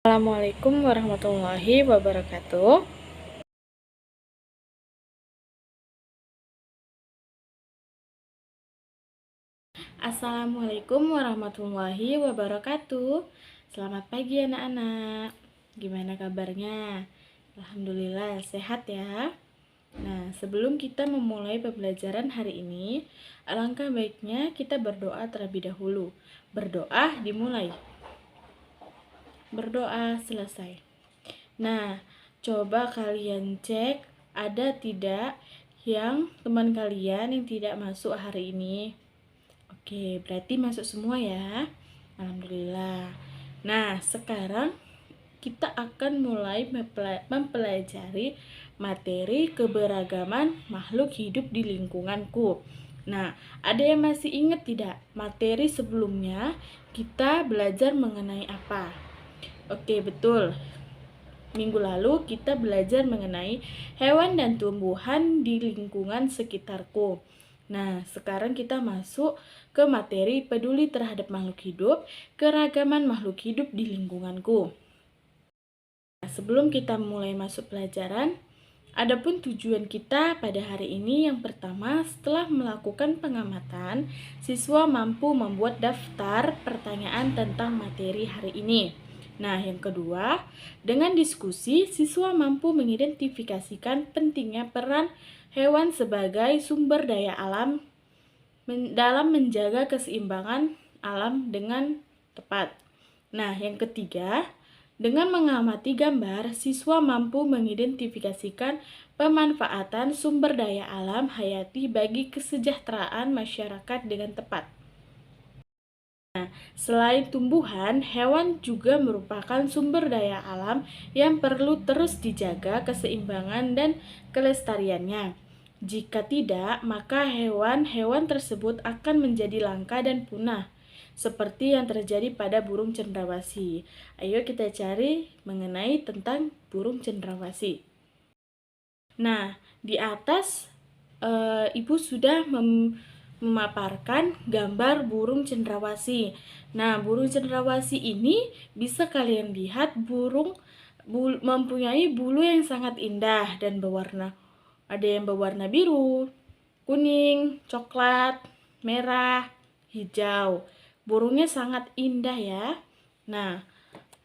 Assalamualaikum warahmatullahi wabarakatuh. Assalamualaikum warahmatullahi wabarakatuh. Selamat pagi anak-anak. Gimana kabarnya? Alhamdulillah sehat ya. Nah, sebelum kita memulai pembelajaran hari ini, alangkah baiknya kita berdoa terlebih dahulu. Berdoa dimulai. Berdoa selesai. Nah, coba kalian cek ada tidak yang teman kalian yang tidak masuk hari ini. Oke, berarti masuk semua ya. Alhamdulillah. Nah, sekarang kita akan mulai mempelajari materi keberagaman makhluk hidup di lingkunganku. Nah, ada yang masih ingat tidak? Materi sebelumnya kita belajar mengenai apa? Oke, betul. Minggu lalu kita belajar mengenai hewan dan tumbuhan di lingkungan sekitarku. Nah, sekarang kita masuk ke materi peduli terhadap makhluk hidup, keragaman makhluk hidup di lingkunganku. Nah, sebelum kita mulai masuk pelajaran, adapun tujuan kita pada hari ini yang pertama, setelah melakukan pengamatan, siswa mampu membuat daftar pertanyaan tentang materi hari ini. Nah, yang kedua, dengan diskusi, siswa mampu mengidentifikasikan pentingnya peran hewan sebagai sumber daya alam dalam menjaga keseimbangan alam dengan tepat. Nah, yang ketiga, dengan mengamati gambar, siswa mampu mengidentifikasikan pemanfaatan sumber daya alam hayati bagi kesejahteraan masyarakat dengan tepat. Nah, selain tumbuhan, hewan juga merupakan sumber daya alam yang perlu terus dijaga keseimbangan dan kelestariannya. Jika tidak, maka hewan-hewan tersebut akan menjadi langka dan punah, seperti yang terjadi pada burung cendrawasih. Ayo kita cari mengenai tentang burung cendrawasih. Nah, di atas Ibu sudah memaparkan gambar burung cendrawasih. Nah, burung cendrawasih ini bisa kalian lihat mempunyai bulu yang sangat indah dan berwarna. Ada yang berwarna biru, kuning, coklat, merah, hijau. Burungnya sangat indah ya. Nah,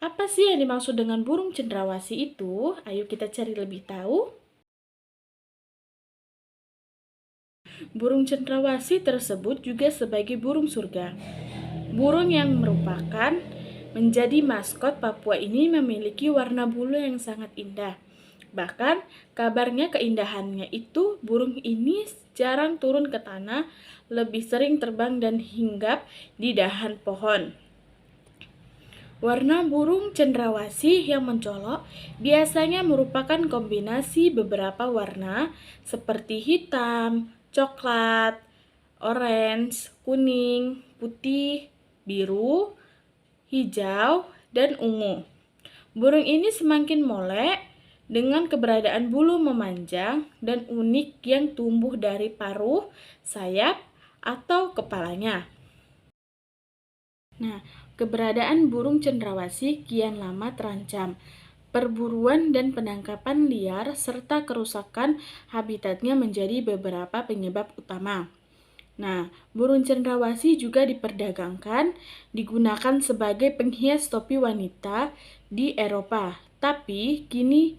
apa sih yang dimaksud dengan burung cendrawasih itu? Ayo kita cari lebih tahu. Burung cendrawasih tersebut juga sebagai burung surga. Burung yang merupakan menjadi maskot Papua ini memiliki warna bulu yang sangat indah. Bahkan kabarnya keindahannya itu burung ini jarang turun ke tanah, lebih sering terbang dan hinggap di dahan pohon. Warna burung cendrawasih yang mencolok biasanya merupakan kombinasi beberapa warna seperti hitam, coklat, orange, kuning, putih, biru, hijau, dan ungu. Burung ini semakin molek dengan keberadaan bulu memanjang dan unik yang tumbuh dari paruh, sayap, atau kepalanya. Nah, keberadaan burung cendrawasih kian lama terancam. Perburuan dan penangkapan liar serta kerusakan habitatnya menjadi beberapa penyebab utama. Nah, burung cendrawasih juga diperdagangkan, digunakan sebagai penghias topi wanita di Eropa. Tapi kini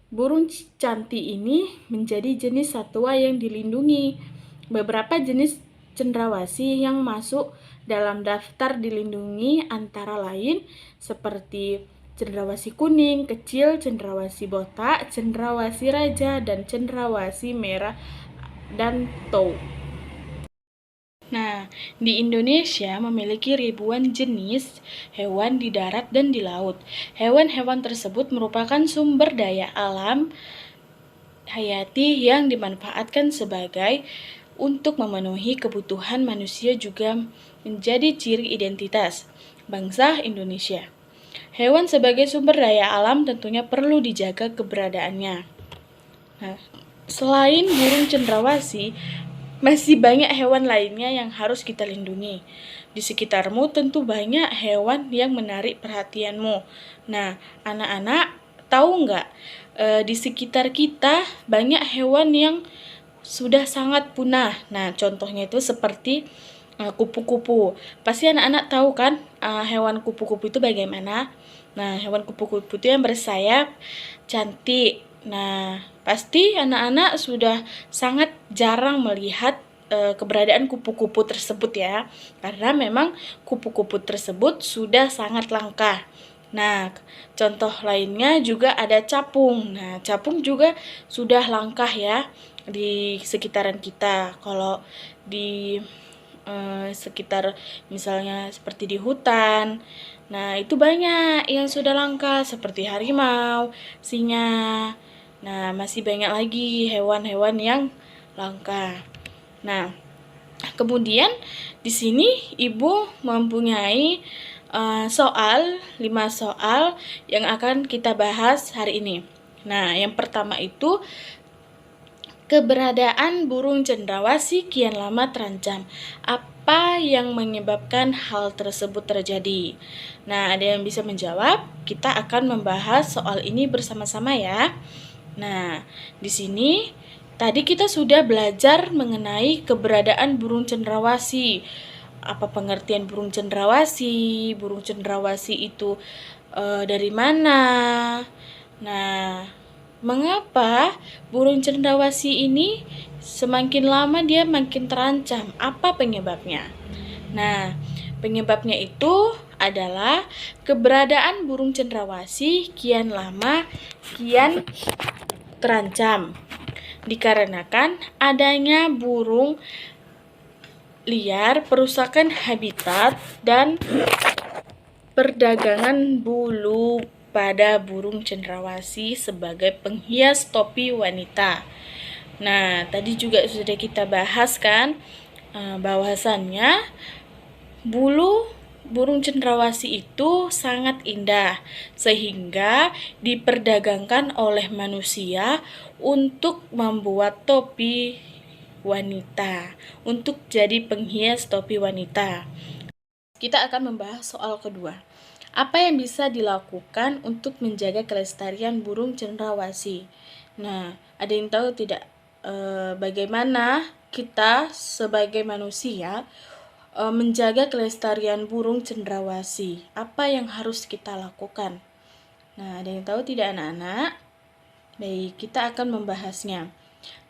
burung cantik ini menjadi jenis satwa yang dilindungi. Beberapa jenis cendrawasih yang masuk dalam daftar dilindungi antara lain seperti cendrawasih kuning, kecil, cendrawasih botak, cendrawasih raja, dan cendrawasih merah dan tou. Nah, di Indonesia memiliki ribuan jenis hewan di darat dan di laut. Hewan-hewan tersebut merupakan sumber daya alam hayati yang dimanfaatkan sebagai untuk memenuhi kebutuhan manusia juga menjadi ciri identitas bangsa Indonesia. Hewan sebagai sumber daya alam tentunya perlu dijaga keberadaannya. Nah, selain burung cendrawasih, masih banyak hewan lainnya yang harus kita lindungi. Di sekitarmu tentu banyak hewan yang menarik perhatianmu. Nah, anak-anak tahu nggak, di sekitar kita banyak hewan yang sudah sangat punah. Nah, contohnya itu seperti kupu-kupu. Pasti anak-anak tahu kan hewan kupu-kupu itu bagaimana? Nah, hewan kupu-kupu itu yang bersayap, cantik. Nah, pasti anak-anak sudah sangat jarang melihat keberadaan kupu-kupu tersebut ya, karena memang kupu-kupu tersebut sudah sangat langka. Nah, contoh lainnya juga ada capung. Nah, capung juga sudah langka ya di sekitaran kita. Kalau di sekitar misalnya seperti di hutan, nah itu banyak yang sudah langka seperti harimau, singa. Nah, masih banyak lagi hewan-hewan yang langka. Nah, kemudian di sini Ibu mempunyai 5 soal yang akan kita bahas hari ini. Nah, yang pertama itu keberadaan burung cendrawasih kian lama terancam. Apa yang menyebabkan hal tersebut terjadi? Nah, ada yang bisa menjawab? Kita akan membahas soal ini bersama-sama ya. Nah, di sini tadi kita sudah belajar mengenai keberadaan burung cendrawasih. Apa pengertian burung cendrawasih? Burung cendrawasih itu dari mana? Nah, mengapa burung cendrawasih ini semakin lama dia makin terancam? Apa penyebabnya? Nah, penyebabnya itu adalah keberadaan burung cendrawasih kian lama kian terancam dikarenakan adanya burung liar, perusakan habitat, dan perdagangan bulu pada burung cendrawasih sebagai penghias topi wanita. Nah, tadi juga sudah kita bahas kan bahwasannya bulu burung cendrawasih itu sangat indah sehingga diperdagangkan oleh manusia untuk membuat topi wanita, untuk jadi penghias topi wanita. Kita akan membahas soal kedua. Apa yang bisa dilakukan untuk menjaga kelestarian burung cendrawasih? Nah, ada yang tahu tidak bagaimana kita sebagai manusia menjaga kelestarian burung cendrawasih? Apa yang harus kita lakukan? Nah, ada yang tahu tidak anak-anak? Baik, kita akan membahasnya.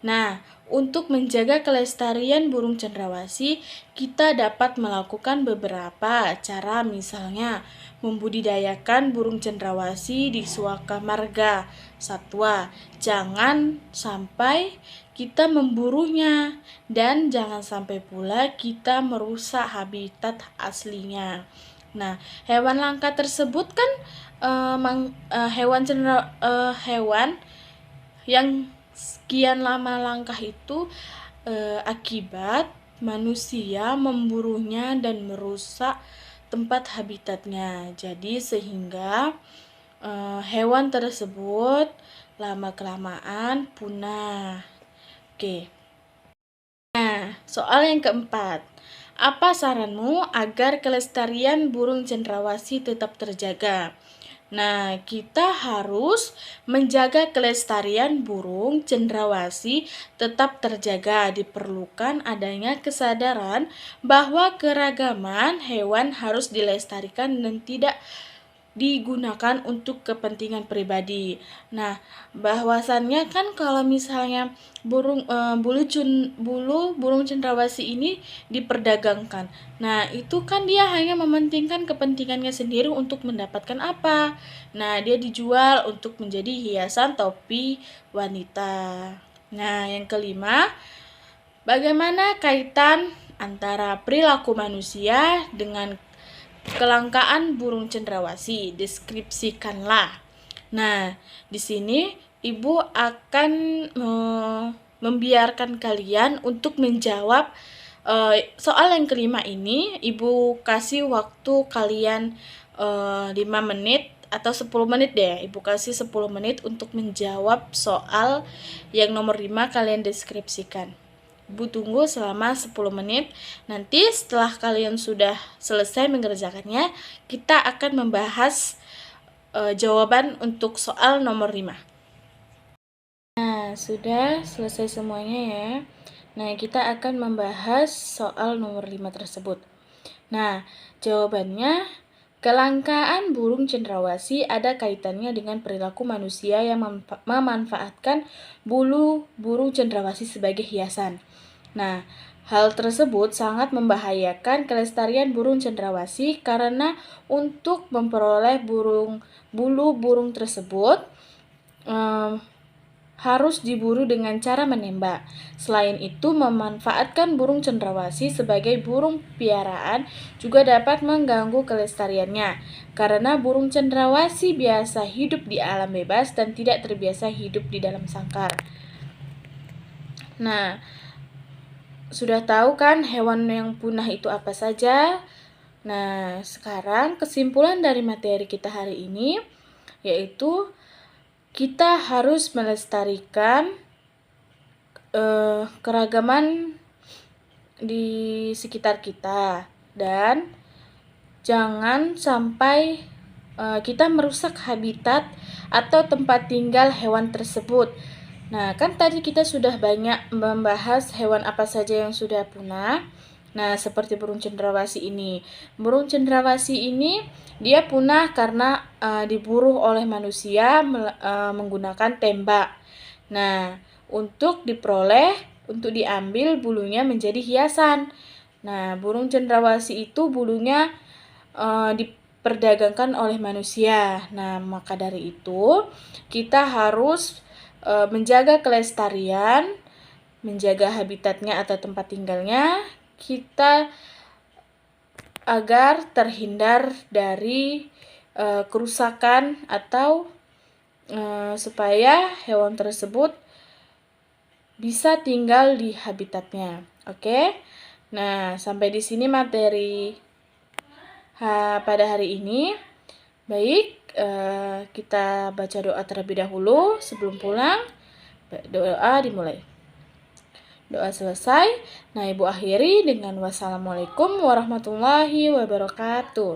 Nah, untuk menjaga kelestarian burung cendrawasih, kita dapat melakukan beberapa cara, misalnya membudidayakan burung cendrawasih di suaka marga satwa. Jangan sampai kita memburunya dan jangan sampai pula kita merusak habitat aslinya. Nah, hewan langka tersebut kan hewan yang sekian lama langkah itu akibat manusia memburunya dan merusak tempat habitatnya. Jadi sehingga hewan tersebut lama-kelamaan punah. Oke. Nah, soal yang keempat. Apa saranmu agar kelestarian burung cendrawasih tetap terjaga? Nah, kita harus menjaga kelestarian burung cendrawasih tetap terjaga. Diperlukan adanya kesadaran bahwa keragaman hewan harus dilestarikan dan tidak digunakan untuk kepentingan pribadi. Nah, bahwasannya kan kalau misalnya bulu burung cendrawasih ini diperdagangkan. Nah, itu kan dia hanya mementingkan kepentingannya sendiri untuk mendapatkan apa? Nah, dia dijual untuk menjadi hiasan topi wanita. Nah, yang kelima, bagaimana kaitan antara perilaku manusia dengan kelangkaan burung cendrawasih? Deskripsikanlah. Nah, di sini Ibu akan membiarkan kalian untuk menjawab soal yang kelima ini. Ibu kasih waktu kalian 5 menit atau 10 menit deh. Ibu kasih 10 menit untuk menjawab soal yang nomor 5 kalian deskripsikan. Ibu tunggu selama 10 menit. Nanti setelah kalian sudah selesai mengerjakannya, kita akan membahas jawaban untuk soal nomor 5. Nah, sudah selesai semuanya ya. Nah, kita akan membahas soal nomor 5 tersebut. Nah, jawabannya, kelangkaan burung cendrawasih ada kaitannya dengan perilaku manusia yang memanfaatkan bulu burung cendrawasih sebagai hiasan. Nah, hal tersebut sangat membahayakan kelestarian burung cendrawasih karena untuk memperoleh bulu burung tersebut harus diburu dengan cara menembak. Selain itu, memanfaatkan burung cendrawasih sebagai burung piaraan juga dapat mengganggu kelestariannya, karena burung cendrawasih biasa hidup di alam bebas dan tidak terbiasa hidup di dalam sangkar. Nah, sudah tahu kan hewan yang punah itu apa saja? Nah, sekarang kesimpulan dari materi kita hari ini yaitu kita harus melestarikan keragaman di sekitar kita dan jangan sampai kita merusak habitat atau tempat tinggal hewan tersebut. Nah, kan tadi kita sudah banyak membahas hewan apa saja yang sudah punah. Nah, seperti burung cendrawasih ini. Burung cendrawasih ini dia punah karena diburu oleh manusia menggunakan tembak. Nah, untuk diambil bulunya menjadi hiasan. Nah, burung cendrawasih itu bulunya diperdagangkan oleh manusia. Nah, maka dari itu kita harus menjaga kelestarian, menjaga habitatnya atau tempat tinggalnya, kita agar terhindar dari kerusakan atau supaya hewan tersebut bisa tinggal di habitatnya. Oke? Nah, sampai di sini materi pada hari ini. Baik, kita baca doa terlebih dahulu sebelum pulang. Doa dimulai. Doa selesai. Nah, Ibu akhiri dengan wassalamualaikum warahmatullahi wabarakatuh.